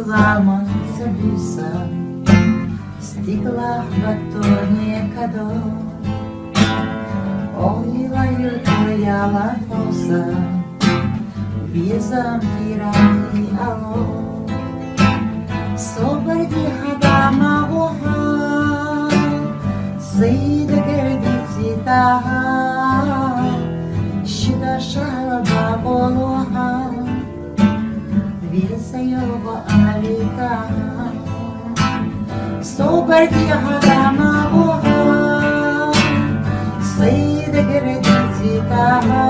ламаться буса, стекла в батоне кадо. Ой, твоя лафоса, безам тирани ало. Соборди хадама оха, сыйда гердици таха, щида шалаба болоха, веса його алитаха. Соборди хадама оха, сыйда гердици таха,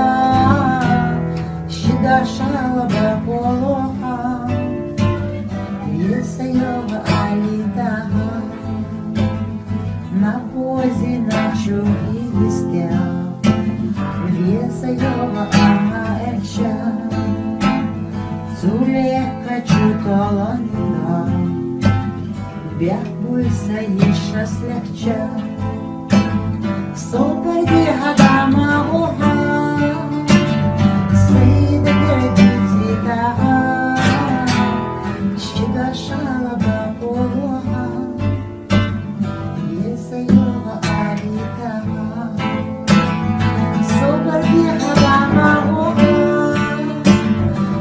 щида шалаба болоха, веса його алитаха. На позе ночью и листя, веса його аэча. Зулека чутоланина, бягбуйся еще слегча. Сопади гадама оха, сыйда гердици таха, щида шалаба полоха, веса його алитаха. Сопади гадама оха,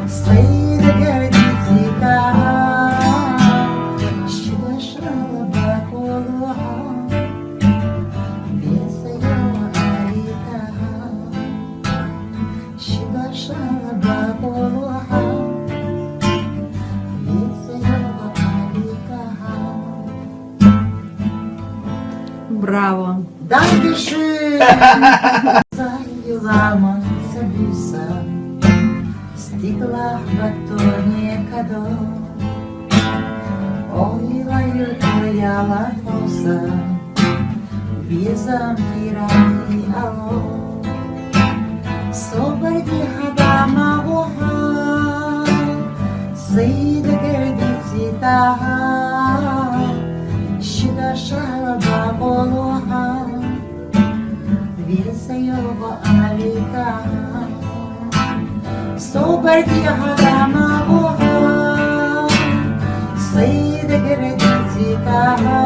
сыйда гердици таха, щида шалаба полоха, веса його алитаха. Щида шалаба полоха, веса його алитаха. Браво! Dankeschön! Ламаться буса, стекла в батоне кадо. Ой, твоя лафоса, безам тирани ало. Соборди хадама оха, сыйда гердици таха, щида шалаба болоха, веса його алитаха. Соборди хадама оха, сыйда гердици таха,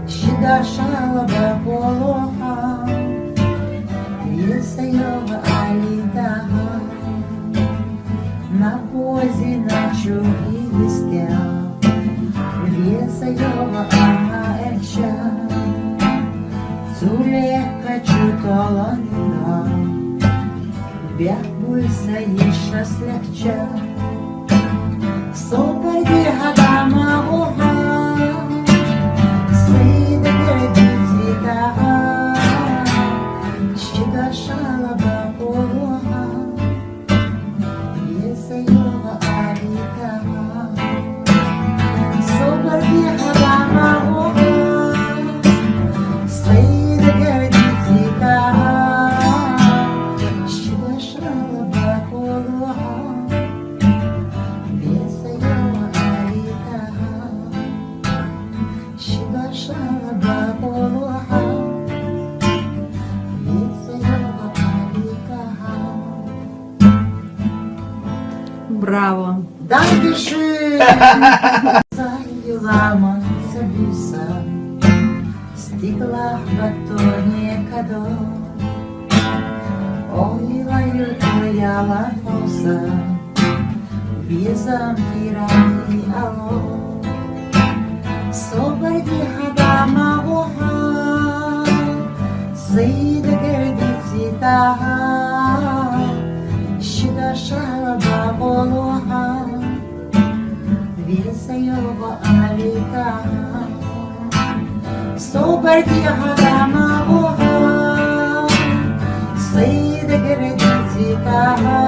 щида шалаба болоха, веса його алитаха. На позе ночью и листя, веса його аэча. Зулека чутоланина, бягбуйся еще слегча. Сопади гадама оха, сыйда гердици таха, щида шалаба полоха, веса його алитаха. Соборди гадама оха, сыйда гердици таха, щида шалаба полоха, веса його алитаха. Щида шалаба полоха, веса його алитаха. Браво! Dankeschön! Ламаться буса, стекла в батоне кадо. Ой, твоя лафоса, безам тирани ало. Соборди гадама оха, сыйда гердици таха, щида шалаба болоха, веса його алитаха. Соборди гадама оха, сыйда гердици таха,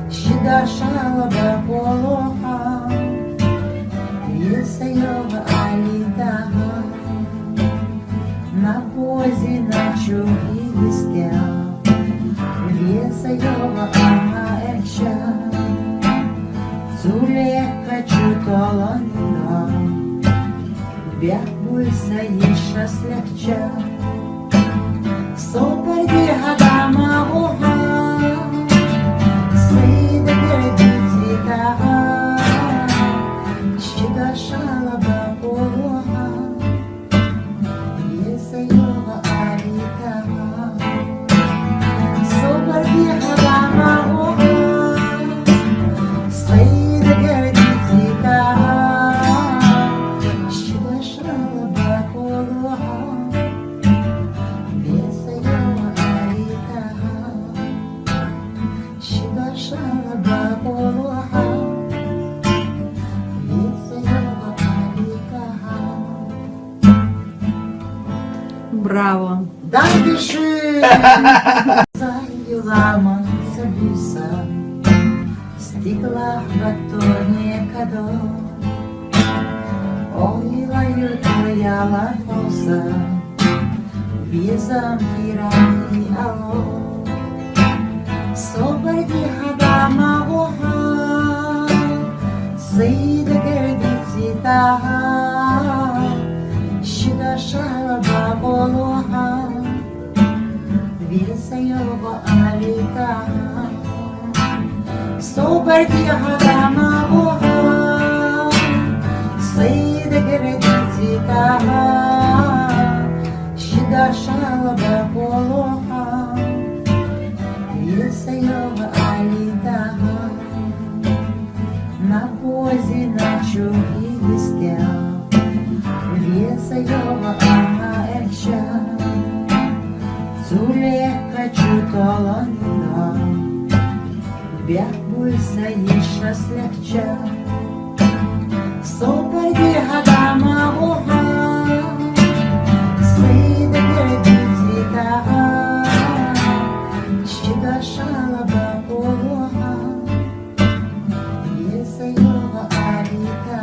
щида шалаба полоха, веса його алитаха. На позе ночью и листя, веса його аэча. Зулека чутоланина, бягбуйся еще слегча. Сопади гадама оха, сыйда гердици таха, Браво! Dankeschön! Знаю, ламаться біса, стекла в батоне кадо. Ой, лаю твоя лафоса, візам тирани ало. Собарди хадама оха, сида гердиці тага, щида шалаба болоха, віса його аліта. Собарди хадама оха, сида гердиці тага, щида шалаба болоха, віса його аліта. На позі ночу і листя, віса його ангельча. Цулека чутолонина, бягбуйся їша слегча. Сопаді гадама оха, сиде гердиці тага, щида шалаба полога, віса його аліта.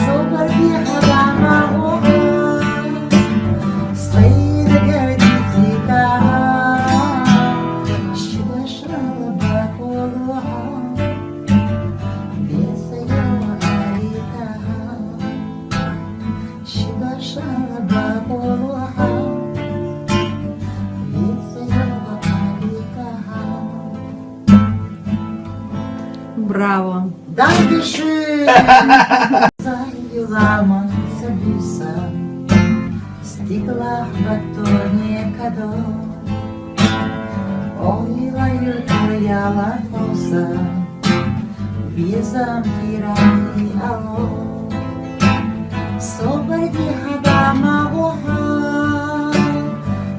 Сопаді гадама оха, сиде гердиці тага, щида шалаба полога, віса його аліта. Щида шалаба полога, віса його аліта. Браво! Dankeschön! Знаю, ламаться біса, стекла в батоне кадо. Ой, лаю твоя лафоса, візам тирани ало. Собарди хадама оха,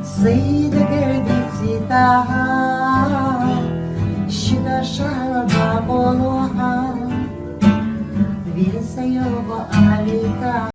сида гердиці тага, щида шалаба болоха, віса його аліта.